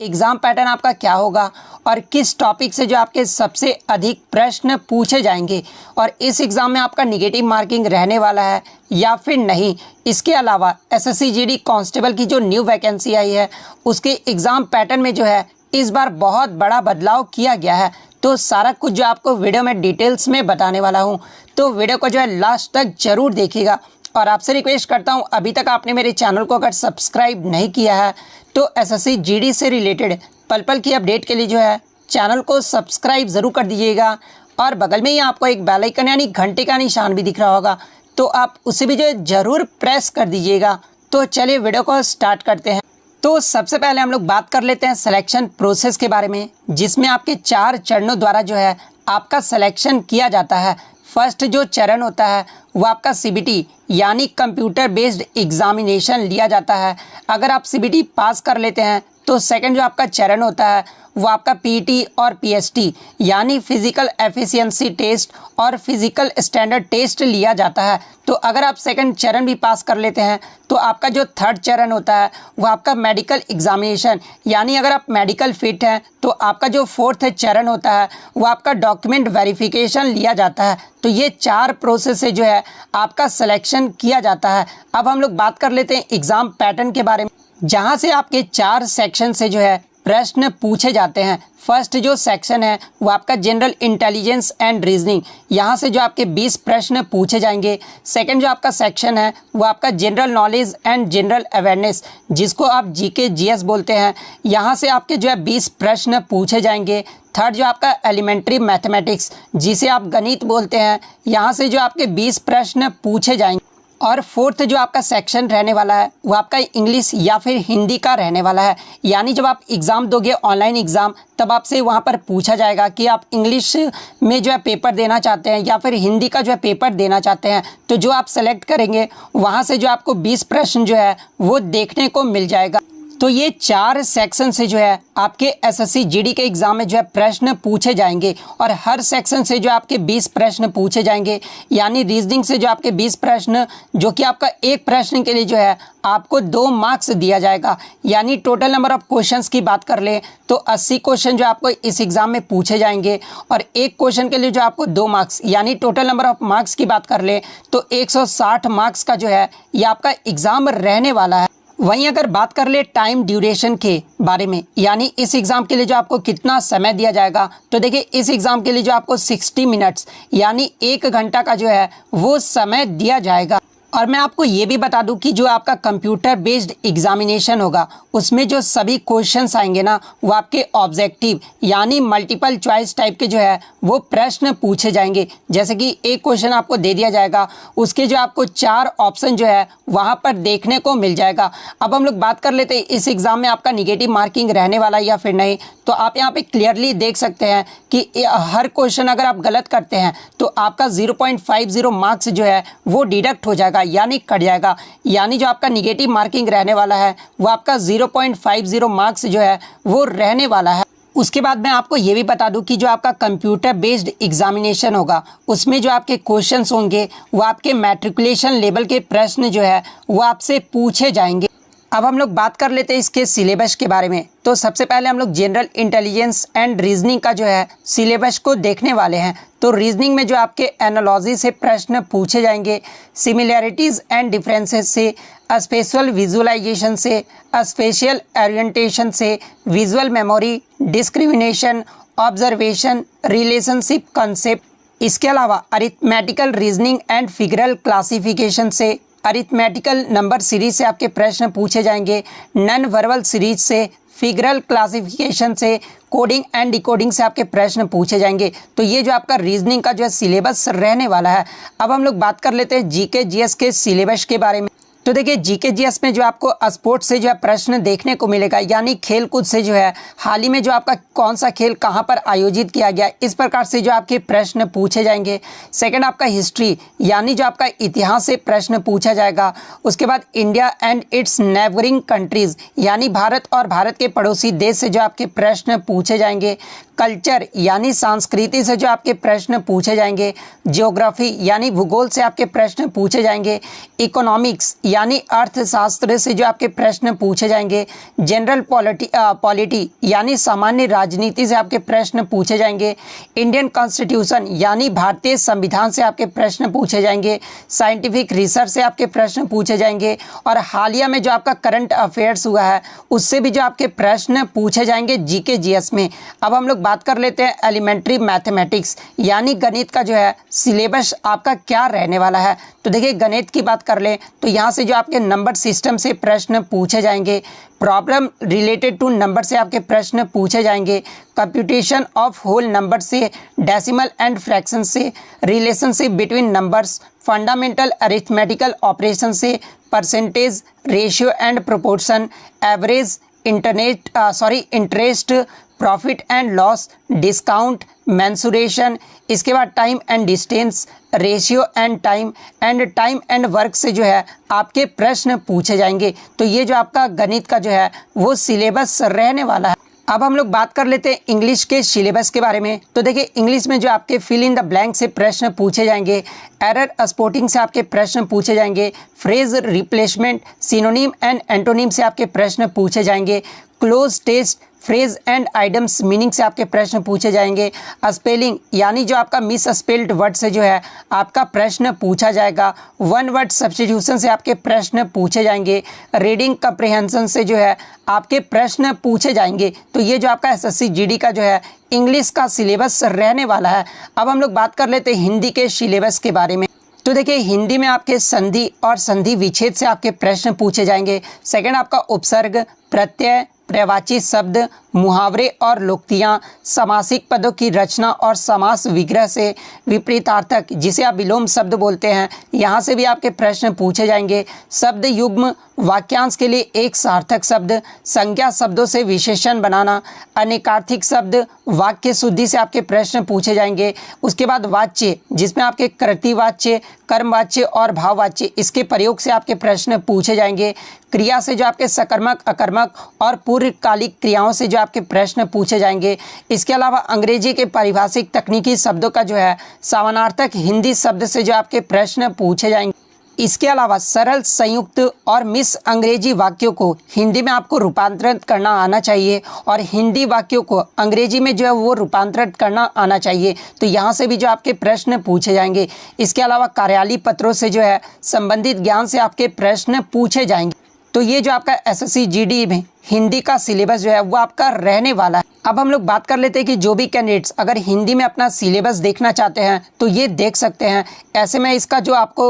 Exam pattern आपका क्या होगा और किस टॉपिक से जो आपके सबसे अधिक प्रश्न पूछे जाएंगे और इस एग्ज़ाम में आपका निगेटिव मार्किंग रहने वाला है या फिर नहीं। इसके अलावा एसएससी जीडी कांस्टेबल की जो न्यू वैकेंसी आई है उसके एग्ज़ाम पैटर्न में जो है इस बार बहुत बड़ा बदलाव किया गया है। तो सारा कुछ जो आपको वीडियो में डिटेल्स में बताने वाला हूँ, तो वीडियो को जो है लास्ट तक ज़रूर देखिएगा। और आपसे रिक्वेस्ट करता हूँ, अभी तक आपने मेरे चैनल को अगर सब्सक्राइब नहीं किया है तो एसएससी जीडी से रिलेटेड पल पल की अपडेट के लिए जो है चैनल को सब्सक्राइब ज़रूर कर दीजिएगा। और बगल में ही आपको एक बेल आइकन यानी घंटे का निशान भी दिख रहा होगा, तो आप उसे भी जो है ज़रूर प्रेस कर दीजिएगा। तो चलिए वीडियो को स्टार्ट करते हैं। तो सबसे पहले हम लोग बात कर लेते हैं सिलेक्शन प्रोसेस के बारे में, जिसमें आपके 4 चरणों द्वारा जो है आपका सिलेक्शन किया जाता है। फर्स्ट जो चरण होता है वो आपका सीबीटी यानी कंप्यूटर बेस्ड एग्जामिनेशन लिया जाता है। अगर आप सीबीटी पास कर लेते हैं तो सेकंड जो आपका चरण होता है वो आपका पीटी और पीएसटी यानी फिजिकल एफिशिएंसी टेस्ट और फिजिकल स्टैंडर्ड टेस्ट लिया जाता है। तो अगर आप सेकंड चरण भी पास कर लेते हैं तो आपका जो थर्ड चरण होता है वो आपका मेडिकल एग्जामिनेशन यानी अगर आप मेडिकल फिट हैं तो आपका जो फोर्थ चरण होता है वो आपका डॉक्यूमेंट वेरिफिकेशन लिया जाता है। तो ये 4 प्रोसेस से जो है आपका सिलेक्शन किया जाता है। अब हम लोग बात कर लेते हैं एग्ज़ाम पैटर्न के बारे में, जहाँ से आपके 4 सेक्शन से जो है प्रश्न पूछे जाते हैं। फर्स्ट जो सेक्शन है वो आपका जनरल इंटेलिजेंस एंड रीजनिंग, यहाँ से जो आपके 20 प्रश्न पूछे जाएंगे। सेकंड जो आपका सेक्शन है वो आपका general knowledge and general awareness, जिसको आप जीके जीएस बोलते हैं, यहाँ से आपके जो है 20 प्रश्न पूछे जाएंगे। थर्ड जो आपका एलिमेंट्री मैथमेटिक्स, जिसे आप गणित बोलते हैं, यहाँ से जो आपके 20 प्रश्न पूछे जाएंगे। और फोर्थ जो आपका सेक्शन रहने वाला है वो आपका इंग्लिश या फिर हिंदी का रहने वाला है। यानी जब आप एग्ज़ाम दोगे ऑनलाइन एग्ज़ाम, तब आपसे वहाँ पर पूछा जाएगा कि आप इंग्लिश में जो है पेपर देना चाहते हैं या फिर हिंदी का जो है पेपर देना चाहते हैं। तो जो आप सेलेक्ट करेंगे वहाँ से जो आपको 20 प्रश्न जो है वो देखने को मिल जाएगा। तो ये 4 सेक्शन से जो है आपके एसएससी जीडी के एग्ज़ाम में जो है प्रश्न पूछे जाएंगे और हर सेक्शन से जो आपके 20 प्रश्न पूछे जाएंगे। यानी रीजनिंग से जो आपके 20 प्रश्न, जो कि आपका एक प्रश्न के लिए जो है आपको 2 मार्क्स दिया जाएगा। यानी टोटल नंबर ऑफ क्वेश्चंस की बात कर लें तो 80 क्वेश्चन जो आपको इस एग्ज़ाम में पूछे जाएंगे और एक क्वेश्चन के लिए जो आपको 2 मार्क्स, यानी टोटल नंबर ऑफ मार्क्स की बात कर लें तो 160 मार्क्स का जो है ये आपका एग्ज़ाम रहने वाला है। वहीं अगर बात कर ले टाइम ड्यूरेशन के बारे में, यानी इस एग्ज़ाम के लिए जो आपको कितना समय दिया जाएगा, तो देखिए इस एग्ज़ाम के लिए जो आपको 60 मिनट्स यानी 1 घंटा का जो है वो समय दिया जाएगा। और मैं आपको ये भी बता दूं कि जो आपका कंप्यूटर बेस्ड एग्जामिनेशन होगा उसमें जो सभी क्वेश्चंस आएंगे ना वो आपके ऑब्जेक्टिव यानी मल्टीपल चॉइस टाइप के जो है वो प्रश्न पूछे जाएंगे। जैसे कि एक क्वेश्चन आपको दे दिया जाएगा, उसके जो आपको 4 ऑप्शन जो है वहाँ पर देखने को मिल जाएगा। अब हम लोग बात कर लेते हैं इस एग्ज़ाम में आपका निगेटिव मार्किंग रहने वाला है या फिर नहीं। तो आप यहाँ पे क्लियरली देख सकते हैं कि हर क्वेश्चन अगर आप गलत करते हैं तो आपका 0.50 मार्क्स जो है वो डिडक्ट हो जाएगा यानी कट जाएगा। यानी जो आपका निगेटिव मार्किंग रहने वाला है वो आपका 0.50 मार्क्स जो है वो रहने वाला है। उसके बाद मैं आपको ये भी बता दूं कि जो आपका कंप्यूटर बेस्ड एग्जामिनेशन होगा उसमें जो आपके क्वेश्चंस होंगे वो आपके मैट्रिकुलेशन लेवल के प्रश्न जो है वो आपसे पूछे जाएंगे। अब हम लोग बात कर लेते हैं इसके सिलेबस के बारे में। तो सबसे पहले हम लोग जनरल इंटेलिजेंस एंड रीजनिंग का जो है सिलेबस को देखने वाले हैं। तो रीजनिंग में जो आपके एनालॉजी से प्रश्न पूछे जाएंगे, सिमिलैरिटीज़ एंड डिफरेंसेस से, स्पेशल विजुअलाइजेशन से, स्पेशियल ओरिएंटेशन से, visual memory, discrimination, observation, relationship concept. इसके अलावा arithmetical reasoning and figural classification से, अरिथमेटिकल नंबर सीरीज से आपके प्रश्न पूछे जाएंगे, नॉन वर्बल सीरीज से, फिगरल क्लासिफिकेशन से, कोडिंग एंड डिकोडिंग से आपके प्रश्न पूछे जाएंगे। तो ये जो आपका रीजनिंग का जो है सिलेबस रहने वाला है। अब हम लोग बात कर लेते हैं जीके जीएस के सिलेबस के बारे में। तो देखिए जीके जीएस में जो आपको स्पोर्ट्स से जो है प्रश्न देखने को मिलेगा, यानी खेल कूद से जो है हाल ही में जो आपका कौन सा खेल कहां पर आयोजित किया गया, इस प्रकार से जो आपके प्रश्न पूछे जाएंगे। सेकंड आपका हिस्ट्री यानी जो आपका इतिहास से प्रश्न पूछा जाएगा। उसके बाद India and it's neighbouring countries यानी भारत और भारत के पड़ोसी देश से जो आपके प्रश्न पूछे जाएंगे। कल्चर यानी संस्कृति से जो आपके प्रश्न पूछे जाएंगे। ज्योग्राफी यानी भूगोल से आपके प्रश्न पूछे जाएंगे। इकोनॉमिक्स यानी अर्थशास्त्र से जो आपके प्रश्न पूछे जाएंगे। जनरल पॉलिटी यानी सामान्य राजनीति से आपके प्रश्न पूछे जाएंगे। इंडियन कॉन्स्टिट्यूशन यानी भारतीय संविधान से आपके प्रश्न पूछे जाएंगे। साइंटिफिक रिसर्च से आपके प्रश्न पूछे जाएंगे। और हालिया में जो आपका करंट अफेयर्स हुआ है उससे भी जो आपके प्रश्न पूछे जाएंगे जीके जीएस में। अब हम लोग बात कर लेते हैं एलिमेंट्री मैथमेटिक्स यानी गणित का जो है सिलेबस आपका क्या रहने वाला है। तो देखिए गणित की बात कर लें तो यहाँ से जो आपके नंबर सिस्टम से प्रश्न पूछे जाएंगे। प्रॉब्लम रिलेटेड टू नंबर से आपके प्रश्न पूछे जाएंगे। कंप्यूटेशन ऑफ होल नंबर से, डेसिमल एंड फ्रैक्शन से, relationship between numbers, fundamental arithmetical operation से, percentage, ratio and proportion, average, interest, profit and loss, discount, mensuration, इसके बाद time and distance, ratio and time and work से जो है आपके प्रश्न पूछे जाएंगे। तो ये जो आपका गणित का जो है वो सिलेबस रहने वाला है। अब हम लोग बात कर लेते हैं इंग्लिश के सिलेबस के बारे में। तो देखिए इंग्लिश में जो आपके फिल इन द ब्लैंक से प्रश्न पूछे जाएंगे। एरर स्पॉटिंग से आपके प्रश्न पूछे जाएंगे। Phrase replacement, synonym and antonym से आपके प्रश्न पूछे जाएंगे। Cloze test, phrase and idioms meaning से आपके प्रश्न पूछे जाएंगे। स्पेलिंग यानी जो आपका मिस स्पेल्ड वर्ड से जो है आपका प्रश्न पूछा जाएगा। वन वर्ड सब्स्टिट्यूशन से आपके प्रश्न पूछे जाएंगे। रीडिंग कम्प्रिहेंशन से जो है आपके प्रश्न पूछे जाएंगे। तो ये जो आपका एसएससी जीडी का जो है इंग्लिश का सिलेबस रहने वाला है। अब हम लोग बात कर लेते हैं हिंदी के सिलेबस के बारे में। तो देखिए हिंदी में आपके संधि और संधि विच्छेद से आपके प्रश्न पूछे जाएंगे। सेकंड आपका उपसर्ग, प्रत्यय, पर्यायवाची शब्द, मुहावरे और लोकोक्तियाँ, समासिक पदों की रचना और समास विग्रह से, विपरीतार्थक जिसे आप विलोम शब्द बोलते हैं यहाँ से भी आपके प्रश्न पूछे जाएंगे। शब्द युग्म, वाक्यांश के लिए एक सार्थक शब्द, संज्ञा शब्दों से विशेषण बनाना, अनेकार्थिक शब्द, वाक्य शुद्धि से आपके प्रश्न पूछे जाएंगे। उसके बाद वाच्य जिसमें आपके कृतिवाच्य, कर्मवाच्य और भाववाच्य इसके प्रयोग से आपके प्रश्न पूछे जाएंगे। क्रिया से जो आपके सकर्मक, अकर्मक और पूर्वकालिक क्रियाओं से जो आपके प्रश्न पूछे जाएंगे। इसके अलावा अंग्रेजी के पारिभाषिक तकनीकी शब्दों का जो है समानार्थक हिंदी शब्द से जो आपके प्रश्न पूछे जाएंगे। इसके अलावा सरल, संयुक्त और मिस अंग्रेजी वाक्यों को हिंदी में आपको रूपांतरित करना आना चाहिए और हिंदी वाक्यों को अंग्रेजी में जो है वो रूपांतरित करना आना चाहिए। तो यहाँ से भी जो आपके प्रश्न पूछे जाएंगे। इसके अलावा कार्यालय पत्रों से जो है संबंधित ज्ञान से आपके प्रश्न पूछे जाएंगे। तो ये जो आपका एसएससी जीडी में हिंदी का सिलेबस जो है वो आपका रहने वाला है। अब हम लोग बात कर लेते हैं कि जो भी कैंडिडेट्स अगर हिंदी में अपना सिलेबस देखना चाहते हैं तो ये देख सकते हैं। ऐसे में इसका जो आपको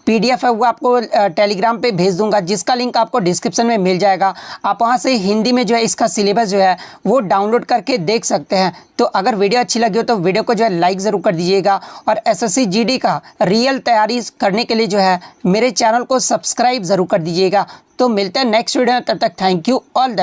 पीडीएफ है वो आपको टेलीग्राम पे भेज दूंगा जिसका लिंक आपको डिस्क्रिप्शन में मिल जाएगा। आप वहां से हिंदी में जो है इसका सिलेबस जो है वो डाउनलोड करके देख सकते हैं। तो अगर वीडियो अच्छी लगी हो तो वीडियो को जो है लाइक ज़रूर कर दीजिएगा और एसएससी जीडी का रियल तैयारी करने के लिए जो है मेरे चैनल को सब्सक्राइब ज़रूर कर दीजिएगा। तो मिलते हैं नेक्स्ट वीडियो में, तब तक थैंक यू ऑल द